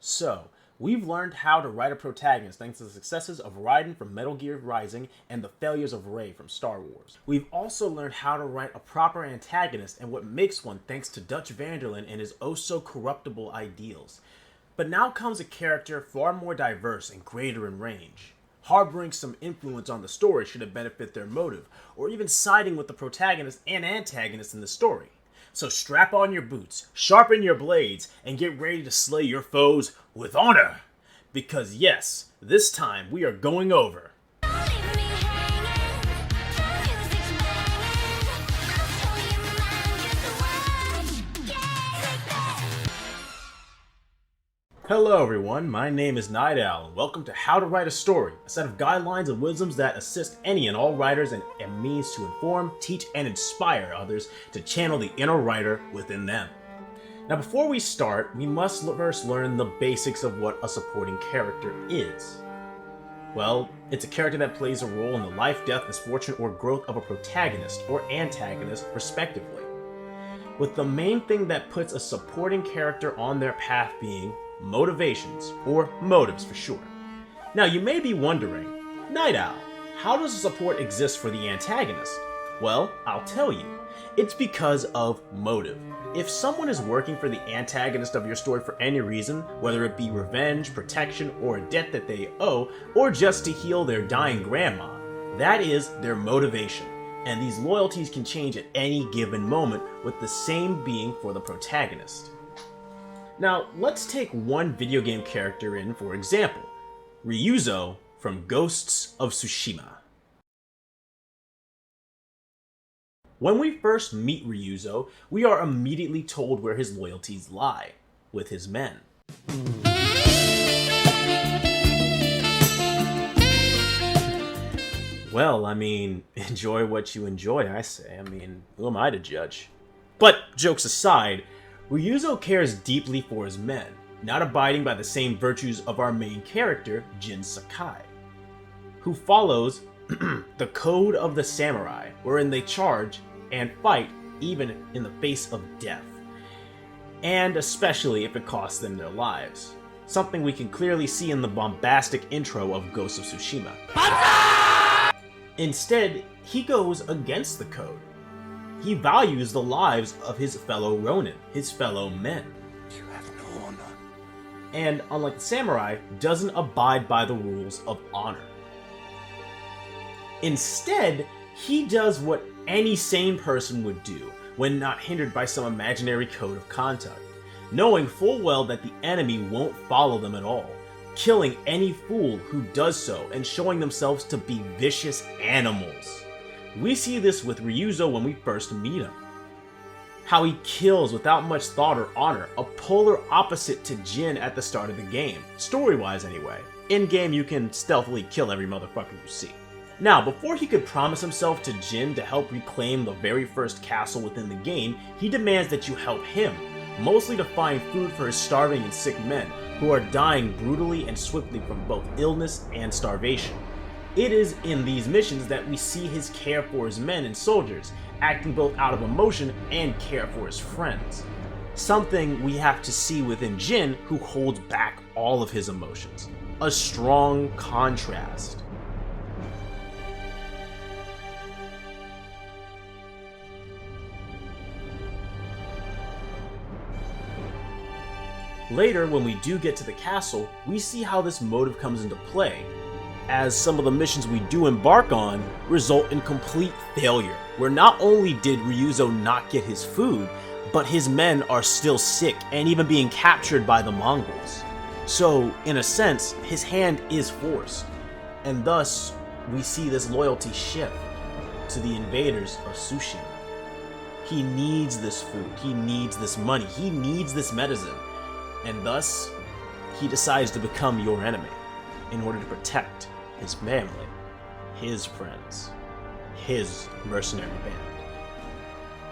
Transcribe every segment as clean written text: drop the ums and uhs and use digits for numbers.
So, we've learned how to write a protagonist thanks to the successes of Raiden from Metal Gear Rising and the failures of Rey from Star Wars. We've also learned how to write a proper antagonist and what makes one thanks to Dutch Vanderlyn and his oh-so-corruptible ideals. But now comes a character far more diverse and greater in range, harboring some influence on the story should it benefit their motive, or even siding with the protagonist and antagonist in the story. So strap on your boots, sharpen your blades, and get ready to slay your foes with honor. Because yes, this time we are going over Hello everyone, my name is Night Owl, and welcome to How to Write a Story, a set of guidelines and wisdoms that assist any and all writers and a means to inform, teach, and inspire others to channel the inner writer within them. Now before we start, we must first learn the basics of what a supporting character is. Well, it's a character that plays a role in the life, death, misfortune, or growth of a protagonist or antagonist, respectively, with the main thing that puts a supporting character on their path being motivations, or motives for short. Now you may be wondering, Night Owl, how does a support exist for the antagonist? Well, I'll tell you. It's because of motive. If someone is working for the antagonist of your story for any reason, whether it be revenge, protection, or a debt that they owe, or just to heal their dying grandma, that is their motivation. And these loyalties can change at any given moment, with the same being for the protagonist. Now, let's take one video game character in for example, Ryuzo from Ghosts of Tsushima. When we first meet Ryuzo, we are immediately told where his loyalties lie, with his men. Well, I mean, enjoy what you enjoy, I say. I mean, who am I to judge? But, jokes aside, Ryuzo cares deeply for his men, not abiding by the same virtues of our main character, Jin Sakai, who follows the code of the samurai, wherein they charge and fight even in the face of death, and especially if it costs them their lives, something we can clearly see in the bombastic intro of Ghost of Tsushima. Instead, he goes against the code. He values the lives of his fellow Ronin, his fellow men. You have no honor. And unlike the samurai, doesn't abide by the rules of honor. Instead, he does what any sane person would do when not hindered by some imaginary code of conduct, knowing full well that the enemy won't follow them at all, killing any fool who does so and showing themselves to be vicious animals. We see this with Ryuzo when we first meet him. How he kills without much thought or honor, a polar opposite to Jin at the start of the game, story-wise anyway. In-game you can stealthily kill every motherfucker you see. Now, before he could promise himself to Jin to help reclaim the very first castle within the game, he demands that you help him, mostly to find food for his starving and sick men, who are dying brutally and swiftly from both illness and starvation. It is in these missions that we see his care for his men and soldiers, acting both out of emotion and care for his friends. Something we have to see within Jin, who holds back all of his emotions. A strong contrast. Later, when we do get to the castle, we see how this motive comes into play, as some of the missions we do embark on result in complete failure, where not only did Ryuzo not get his food, but his men are still sick and even being captured by the Mongols. So, in a sense, his hand is forced, and thus we see this loyalty shift to the invaders of Tsushima. He needs this food, he needs this money, he needs this medicine, and thus he decides to become your enemy in order to protect his family, his friends, his mercenary band.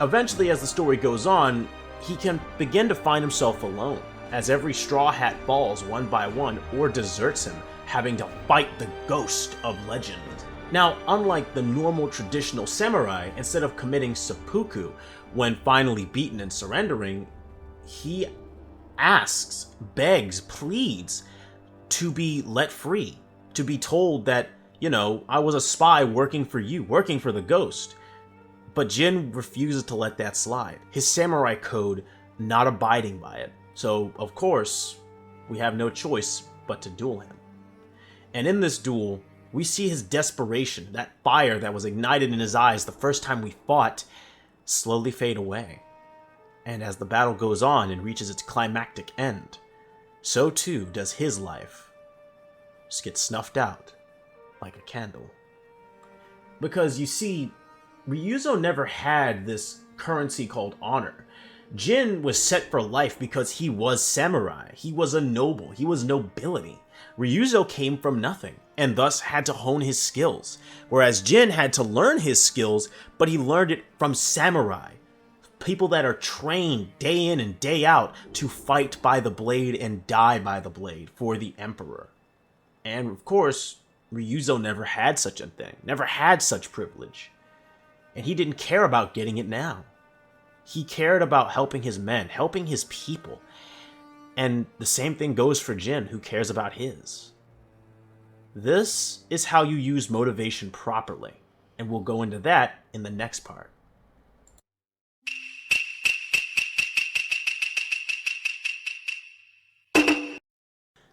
Eventually, as the story goes on, he can begin to find himself alone, as every Straw Hat falls one by one or deserts him, having to fight the ghost of legend. Now, unlike the normal traditional samurai, instead of committing seppuku when finally beaten and surrendering, he asks, begs, pleads to be let free, to be told that, I was a spy working for you, working for the ghost. But Jin refuses to let that slide. His samurai code not abiding by it. So, of course, we have no choice but to duel him. And in this duel, we see his desperation, that fire that was ignited in his eyes the first time we fought, slowly fade away. And as the battle goes on and reaches its climactic end, so too does his life just get snuffed out like a candle. Because you see, Ryuzo never had this currency called honor. Jin was set for life because he was samurai. He was a noble. He was nobility. Ryuzo came from nothing and thus had to hone his skills, whereas Jin had to learn his skills, but he learned it from samurai. People that are trained day in and day out to fight by the blade and die by the blade for the emperor. And of course, Ryuzo never had such a thing, never had such privilege. And he didn't care about getting it now. He cared about helping his men, helping his people. And the same thing goes for Jin, who cares about his. This is how you use motivation properly, and we'll go into that in the next part.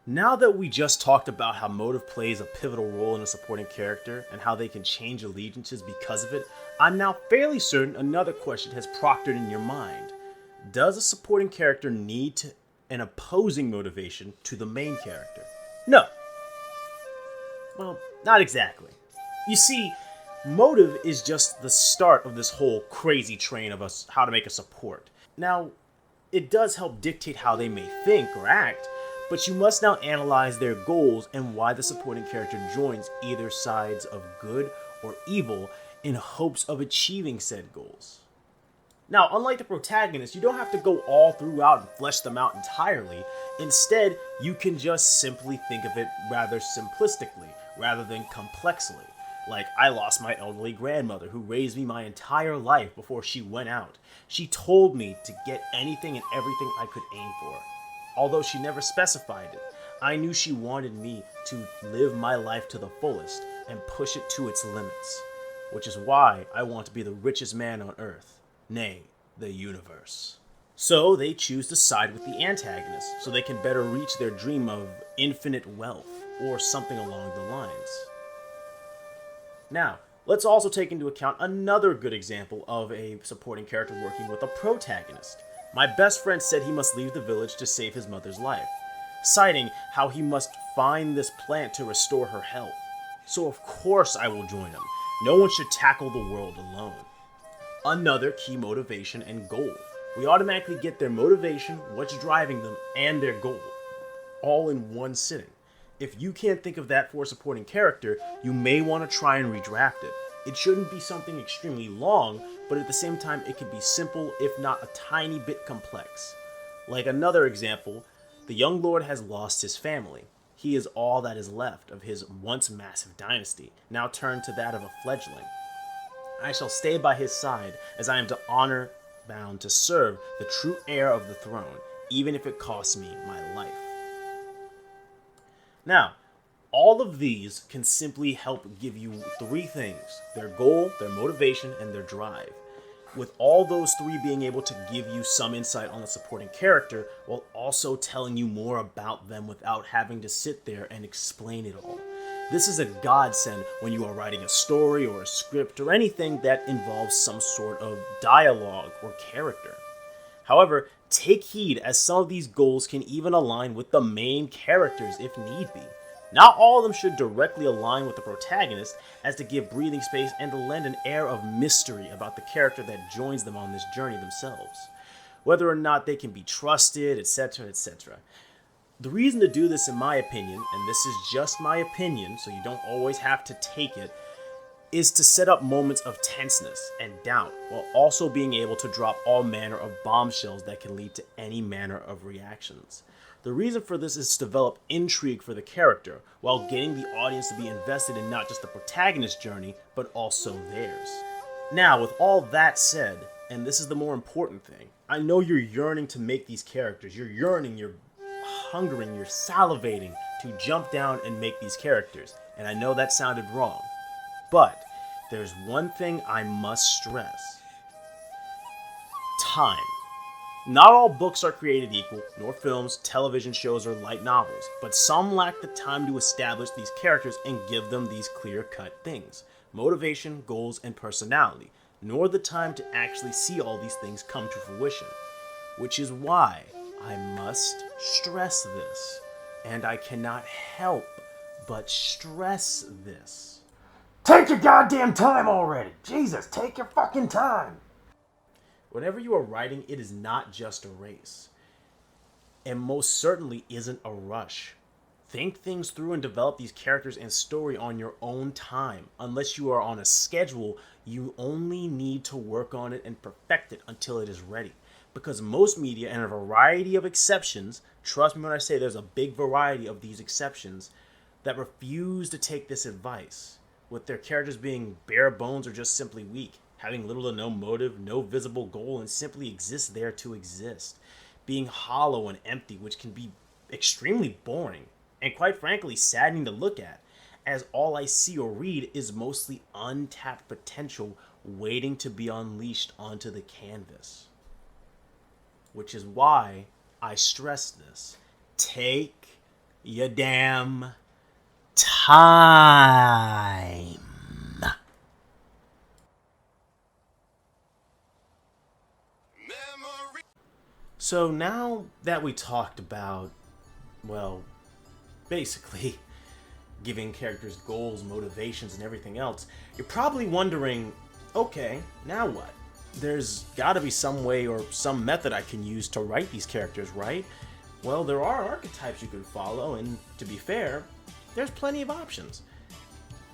Now that we just talked about how motive plays a pivotal role in a supporting character and how they can change allegiances because of it, I'm now fairly certain another question has proctored in your mind. Does a supporting character need an opposing motivation to the main character? No. Well, not exactly. You see, motive is just the start of this whole crazy train of us how to make a support. Now, it does help dictate how they may think or act, but you must now analyze their goals and why the supporting character joins either sides of good or evil in hopes of achieving said goals. Now, unlike the protagonist, you don't have to go all throughout and flesh them out entirely. Instead, you can just simply think of it rather simplistically, rather than complexly. Like, I lost my elderly grandmother who raised me my entire life before she went out. She told me to get anything and everything I could aim for. Although she never specified it, I knew she wanted me to live my life to the fullest and push it to its limits, which is why I want to be the richest man on earth, nay, the universe. So they choose to side with the antagonist so they can better reach their dream of infinite wealth or something along the lines. Now, let's also take into account another good example of a supporting character working with a protagonist. My best friend said he must leave the village to save his mother's life, citing how he must find this plant to restore her health. So of course I will join him. No one should tackle the world alone. Another key motivation and goal. We automatically get their motivation, what's driving them, and their goal, all in one sitting. If you can't think of that for a supporting character, you may want to try and redraft it. It shouldn't be something extremely long, but at the same time it could be simple, if not a tiny bit complex. Like another example, the young lord has lost his family. He is all that is left of his once massive dynasty, now turned to that of a fledgling. I shall stay by his side, as I am to honor bound to serve the true heir of the throne, even if it costs me my life. Now, all of these can simply help give you three things: their goal, their motivation, and their drive. With all those three being able to give you some insight on the supporting character, while also telling you more about them without having to sit there and explain it all. This is a godsend when you are writing a story or a script or anything that involves some sort of dialogue or character. However, take heed, as some of these goals can even align with the main characters if need be. Not all of them should directly align with the protagonist, as to give breathing space and to lend an air of mystery about the character that joins them on this journey themselves. Whether or not they can be trusted, etc., etc. The reason to do this, in my opinion, and this is just my opinion, so you don't always have to take it, is to set up moments of tenseness and doubt, while also being able to drop all manner of bombshells that can lead to any manner of reactions. The reason for this is to develop intrigue for the character, while getting the audience to be invested in not just the protagonist's journey, but also theirs. Now, with all that said, and this is the more important thing. I know you're yearning to make these characters. You're yearning, you're hungering, you're salivating to jump down and make these characters. And I know that sounded wrong. But there's one thing I must stress. Time. Not all books are created equal, nor films, television shows, or light novels, but some lack the time to establish these characters and give them these clear-cut things. Motivation, goals, and personality, nor the time to actually see all these things come to fruition. Which is why I must stress this, and I cannot help but stress this. Take your goddamn time already! Jesus, take your fucking time! Whenever you are writing, it is not just a race. And most certainly isn't a rush. Think things through and develop these characters and story on your own time. Unless you are on a schedule, you only need to work on it and perfect it until it is ready. Because most media, and a variety of exceptions, trust me when I say there's a big variety of these exceptions, that refuse to take this advice, with their characters being bare bones or just simply weak, having little to no motive, no visible goal, and simply exist there to exist, being hollow and empty, which can be extremely boring, and quite frankly saddening to look at, as all I see or read is mostly untapped potential waiting to be unleashed onto the canvas. Which is why I stress this. Take your damn time. So now that we talked about, well, basically giving characters goals, motivations, and everything else, you're probably wondering, okay, now what? There's gotta be some way or some method I can use to write these characters, right? Well, there are archetypes you can follow, and to be fair, there's plenty of options.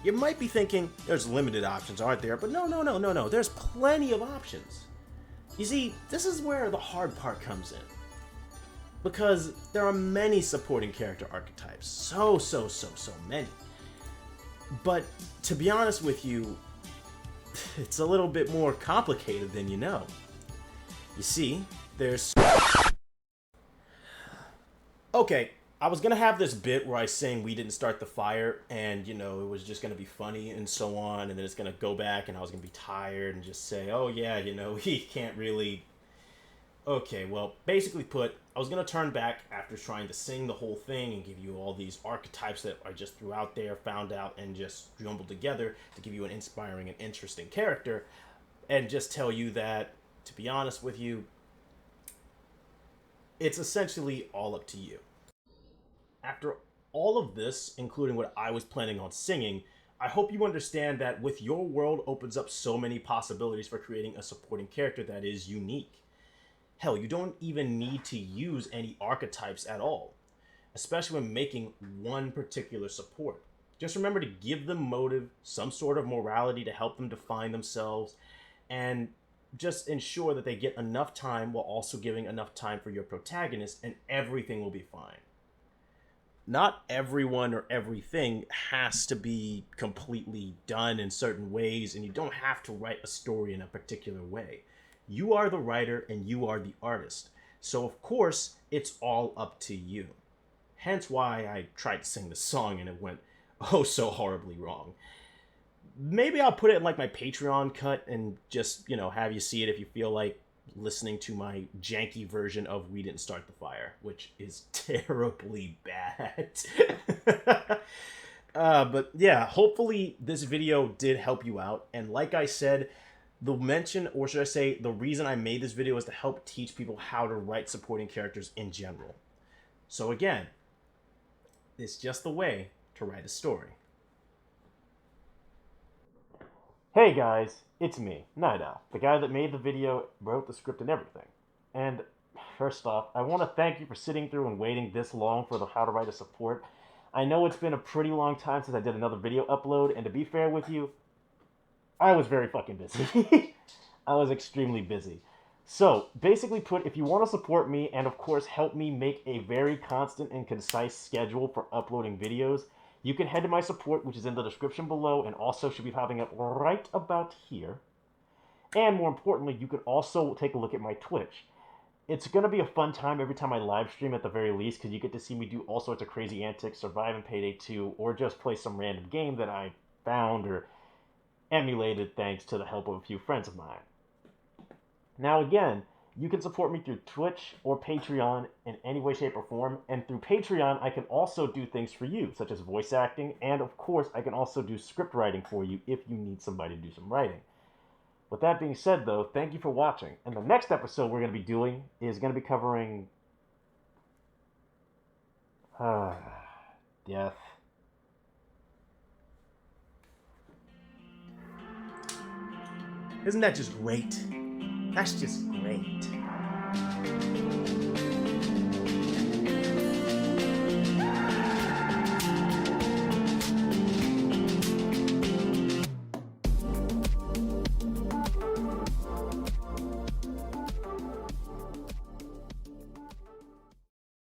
You might be thinking, there's limited options, aren't there? But no, there's plenty of options. You see, this is where the hard part comes in. Because there are many supporting character archetypes. So many. But to be honest with you, it's a little bit more complicated than you know. You see, there's... Okay, I was gonna have this bit where I sing "We Didn't Start the Fire," and, it was just gonna be funny and so on, and then it's gonna go back and I was gonna be tired and just say, oh yeah, he can't really... Okay, well, basically put, I was gonna turn back after trying to sing the whole thing and give you all these archetypes that I just threw out there, found out, and just jumbled together to give you an inspiring and interesting character, and just tell you that, to be honest with you, it's essentially all up to you. After all of this, including what I was planning on singing, I hope you understand that with your world opens up so many possibilities for creating a supporting character that is unique. Hell, you don't even need to use any archetypes at all, especially when making one particular support. Just remember to give them motive, some sort of morality to help them define themselves, and just ensure that they get enough time while also giving enough time for your protagonist, and everything will be fine. Not everyone or everything has to be completely done in certain ways, and you don't have to write a story in a particular way. You are the writer and you are the artist. So of course, it's all up to you. Hence why I tried to sing the song and it went oh so horribly wrong. Maybe I'll put it in like my Patreon cut and just, have you see it if you feel like listening to my janky version of "We Didn't Start the Fire," which is terribly bad. But yeah, hopefully this video did help you out. And like I said, the mention, or should I say, the reason I made this video is to help teach people how to write supporting characters in general. So again, it's just the way to write a story. Hey guys, it's me, Night Owl, the guy that made the video, wrote the script and everything. And first off, I want to thank you for sitting through and waiting this long for the How to Write a Support. I know it's been a pretty long time since I did another video upload, and to be fair with you, I was very fucking busy. I was extremely busy. So, basically put, if you want to support me and of course help me make a very constant and concise schedule for uploading videos, you can head to my support, which is in the description below and also should be popping up right about here. And more importantly, you could also take a look at my Twitch. It's going to be a fun time every time I live stream at the very least, because you get to see me do all sorts of crazy antics, survive in Payday 2, or just play some random game that I found or emulated thanks to the help of a few friends of mine. Now again, you can support me through Twitch or Patreon in any way, shape, or form, and through Patreon I can also do things for you, such as voice acting, and of course I can also do script writing for you if you need somebody to do some writing. With that being said, though, thank you for watching. And the next episode we're going to be doing is going to be covering death. Isn't that just great? That's just great.